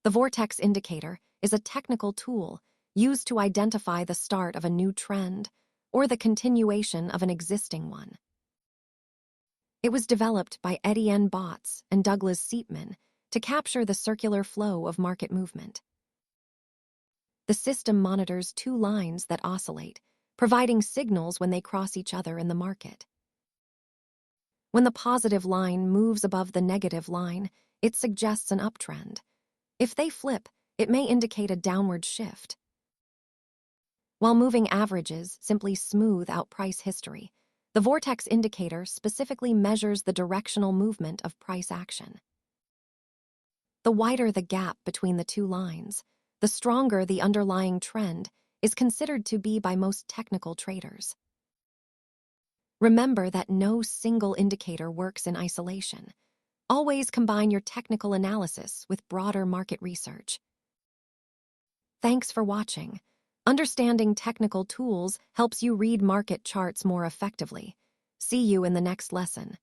The Vortex indicator is a technical tool used to identify the start of a new trend or the continuation of an existing one. It was developed by Etienne Botts and Douglas Seepman to capture the circular flow of market movement. The system monitors two lines that oscillate, providing signals when they cross each other in the market. When the positive line moves above the negative line, it suggests an uptrend. If they flip, it may indicate a downward shift. While moving averages simply smooth out price history, the Vortex indicator specifically measures the directional movement of price action. The wider the gap between the two lines, the stronger the underlying trend is considered to be by most technical traders. Remember that no single indicator works in isolation. Always combine your technical analysis with broader market research. Thanks for watching. Understanding technical tools helps you read market charts more effectively. See you in the next lesson.